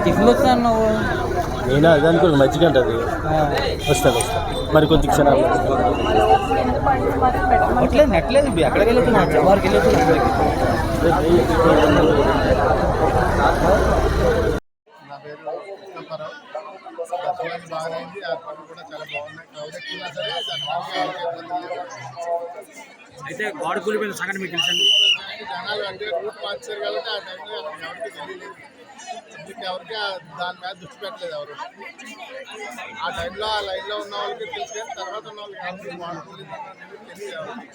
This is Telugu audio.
టిఫిన్ వస్తాను నువ్వు నేను అది అనుకోను మంచిగా ఉంటుంది వస్తాను మరి కొద్ది క్షణాలు అట్లేదు నెట్లేదు ఎక్కడికి వెళ్ళొచ్చు వారికి వెళ్ళొచ్చు. నా పేరు కృష్ణప్పారావు. దర్శనానికి బాగానైంది, ఏర్పాట్లు కూడా చాలా బాగున్నాయి. క్రౌడ్ ఎక్కున్నా సరే దర్శనానికి ఇబ్బంది లేదు. అయితే గోడ కూలిపోయిన సంగతి మీకు తెలుసండి. జనాలు అంటే రూట్ మార్చారు కాబట్టి ఆ టైంలో ఎవరికి తెలియలేదు, ఎవరికి దాని మీద దృష్టి పెట్టలేదు ఎవరు. ఆ టైంలో ఆ లైన్లో ఉన్న వాళ్ళకి తెలుసు కానీ తర్వాత ఉన్న వాళ్ళకి ఎవరికి గోడ కూలిందన్నది తెలియదు ఎవరికి.